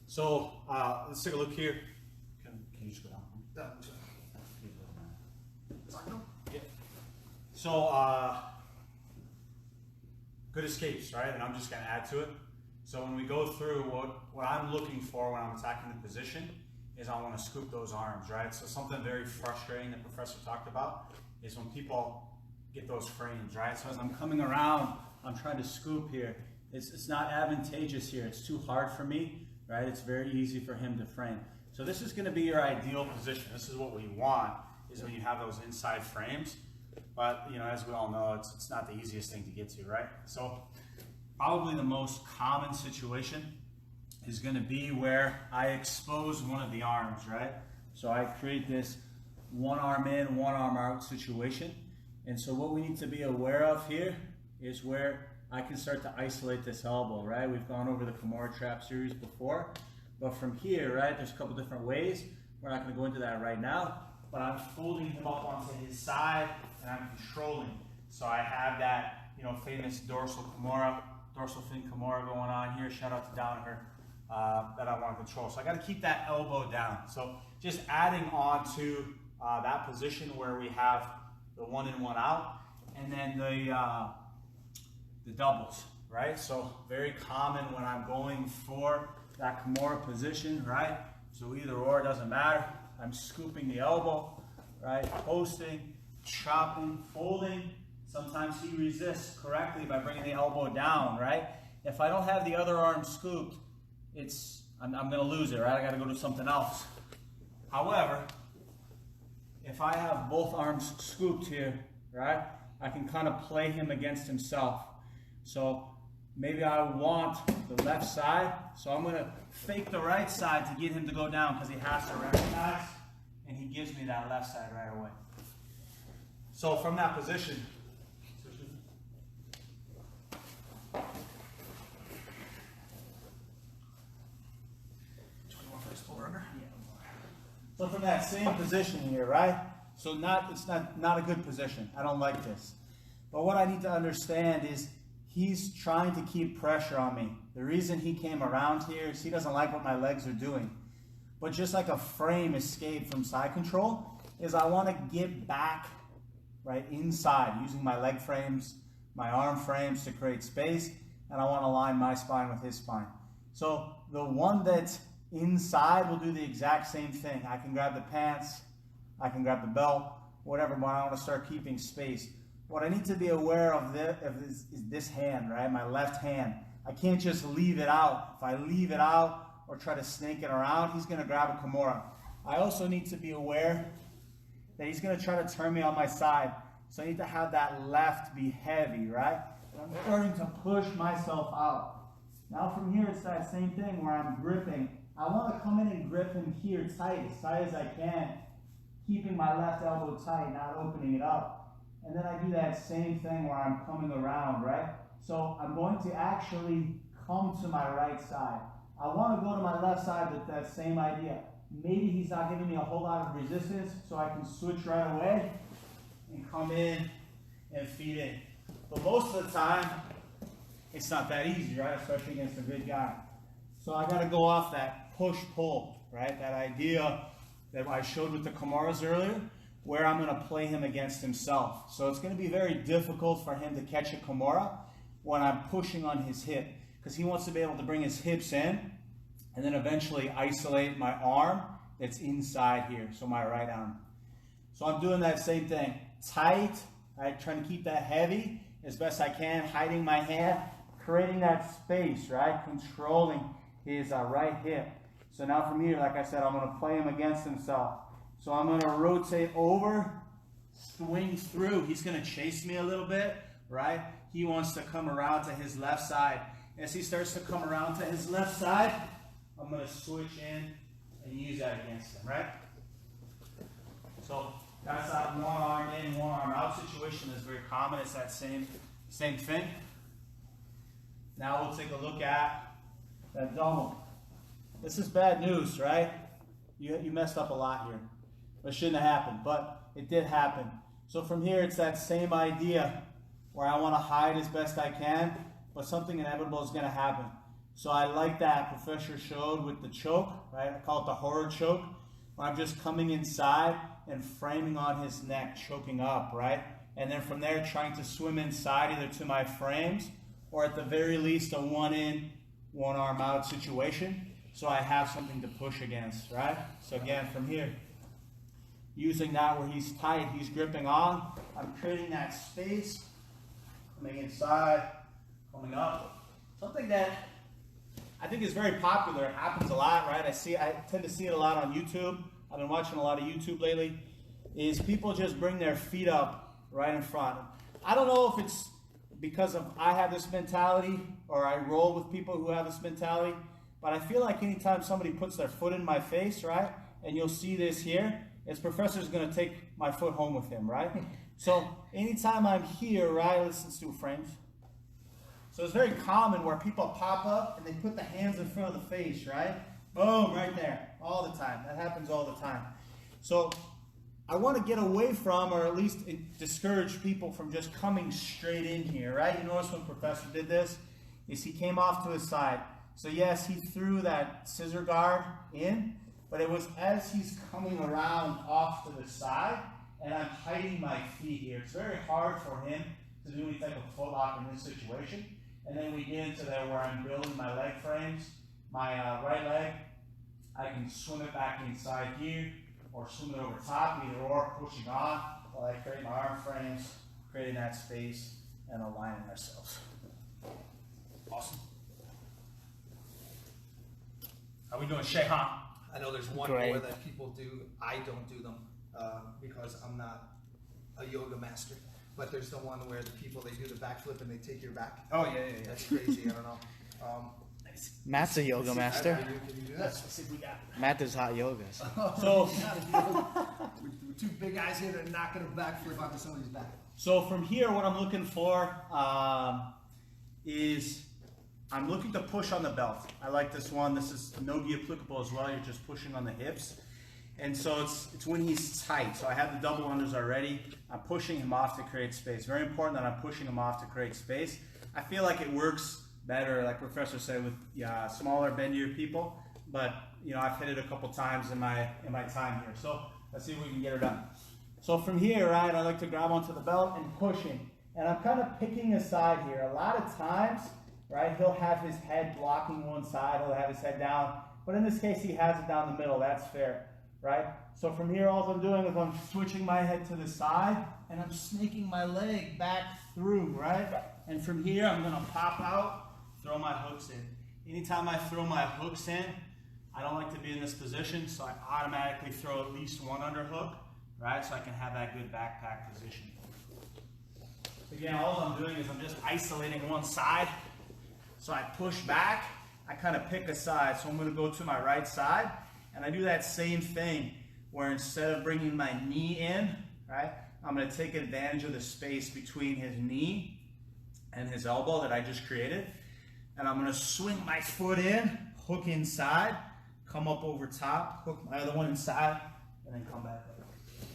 So let's take a look here. Can you just go down? Yeah. So good escapes, right? And I'm just going to add to it. So when we go through, what I'm looking for when I'm attacking the position is I want to scoop those arms, right? So something very frustrating that Professor talked about is when people get those frames, right? So as I'm coming around, I'm trying to scoop here. It's not advantageous here. It's too hard for me, right? It's very easy for him to frame. So this is going to be your ideal position. This is what we want, is when you have those inside frames. But, you know, as we all know, it's not the easiest thing to get to, right? So probably the most common situation is going to be where I expose one of the arms, right? So I create this one arm in, one arm out situation. And so what we need to be aware of here is where I can start to isolate this elbow, right? We've gone over the Kimura trap series before, but from here, right, there's a couple different ways. We're not going to go into that right now, but I'm folding him up onto his side and I'm controlling. So I have that, you know, famous dorsal fin Kimura going on here. Shout out to Downer that I want to control. So I got to keep that elbow down. So just adding on to that position where we have the one in, one out, and then the doubles, right? So very common when I'm going for that Kimura position, right? So either or, doesn't matter. I'm scooping the elbow, right? Posting, chopping, folding. Sometimes he resists correctly by bringing the elbow down, right? If I don't have the other arm scooped, I'm gonna lose it, right? I gotta go to something else. However, if I have both arms scooped here, right, I can kind of play him against himself. So maybe I want the left side, so I'm gonna fake the right side to get him to go down because he has to recognize, and he gives me that left side right away. So from that position, so from that same position here, right? So it's not a good position. I don't like this. But what I need to understand is he's trying to keep pressure on me. The reason he came around here is he doesn't like what my legs are doing. But just like a frame escape from side control, is I want to get back right inside using my leg frames, my arm frames to create space, and I want to align my spine with his spine. So the one that's inside will do the exact same thing. I can grab the pants, I can grab the belt, whatever, but I want to start keeping space. What I need to be aware of is this hand, right? My left hand. I can't just leave it out. If I leave it out or try to snake it around, he's going to grab a Kimura. I also need to be aware that he's going to try to turn me on my side. So I need to have that left be heavy, right? I'm starting to push myself out. Now from here, it's that same thing where I'm gripping. I want to come in and grip him here tight as I can, keeping my left elbow tight, not opening it up. And then I do that same thing where I'm coming around, right? So I'm going to actually come to my right side. I want to go to my left side with that same idea. Maybe he's not giving me a whole lot of resistance, so I can switch right away and come in and feed in. But most of the time, it's not that easy, right? Especially against a good guy. So I got to go off that push-pull, right? That idea that I showed with the Kimuras earlier, where I'm going to play him against himself. So it's going to be very difficult for him to catch a Kimura when I'm pushing on his hip, because he wants to be able to bring his hips in and then eventually isolate my arm that's inside here, so my right arm. So I'm doing that same thing. Tight, right? Trying to keep that heavy as best I can, hiding my hand, creating that space, right? Controlling his right hip. So now from here, like I said, I'm going to play him against himself. So I'm going to rotate over, swing through. He's going to chase me a little bit, right? He wants to come around to his left side. As he starts to come around to his left side, I'm going to switch in and use that against him, right? So that's that one arm in, one arm out situation is very common. It's that same thing. Now we'll take a look at that double. This is bad news, right? You messed up a lot here. It shouldn't have happened, but it did happen. So from here, it's that same idea where I want to hide as best I can, but something inevitable is going to happen. So I like that Professor showed with the choke, right? I call it the horror choke. When I'm just coming inside and framing on his neck, choking up, right? And then from there, trying to swim inside either to my frames or at the very least a one in, one arm out situation. So I have something to push against, right? So again, from here, using that where he's tight, he's gripping on, I'm creating that space, coming inside, coming up. Something that I think is very popular, it happens a lot, right? I tend to see it a lot on YouTube. I've been watching a lot of YouTube lately, is people just bring their feet up right in front. I don't know if it's because of I have this mentality or I roll with people who have this mentality, but I feel like anytime somebody puts their foot in my face, right, and you'll see this here, his professor's going to take my foot home with him, right? So anytime I'm here, right, let's do frames. So it's very common where people pop up and they put the hands in front of the face, right? Boom, right there, all the time. That happens all the time. So I want to get away from, or at least discourage people from just coming straight in here, right? You notice when Professor did this, is he came off to his side. So yes, he threw that scissor guard in, but it was as he's coming around off to the side, and I'm hiding my feet here. It's very hard for him to do any type of foot lock in this situation. And then we get into there where I'm building my leg frames. My right leg, I can swim it back inside here, or swim it over top, either or, pushing on, while I create my arm frames, creating that space, and aligning ourselves. Awesome. How we doing, Shehan? I know there's one more that people do. I don't do them because I'm not a yoga master. But there's the one where the people, they do the backflip and they take your back. Oh, yeah. That's crazy. I don't know. Matt's a yoga master. Can you do that? Let's see if we got it. Matt does hot yogas. So, We're two big guys here that are not going to backflip onto somebody's back. so from here, what I'm looking for is I'm looking to push on the belt. I like this one. This is no-gi applicable as well. You're just pushing on the hips. And so it's when he's tight. So I have the double unders already. I'm pushing him off to create space. Very important that I'm pushing him off to create space. I feel like it works better, like Professor said, with smaller, bendier people. But you know, I've hit it a couple times in my time here. So let's see if we can get it done. So from here, right, I like to grab onto the belt and pushing. And I'm kind of picking a side here. A lot of times, right, he'll have his head blocking one side. He'll have his head down. But in this case, he has it down the middle. That's fair. Right? So from here, all I'm doing is I'm switching my head to the side and I'm snaking my leg back through, right? And from here, I'm gonna pop out, throw my hooks in. Anytime I throw my hooks in, I don't like to be in this position, so I automatically throw at least one underhook, right? So I can have that good backpack position. Again, all I'm doing is I'm just isolating one side. So I push back, I kind of pick a side. So I'm gonna go to my right side. And I do that same thing where instead of bringing my knee in, right, I'm going to take advantage of the space between his knee and his elbow that I just created. And I'm going to swing my foot in, hook inside, come up over top, hook my other one inside, and then come back up.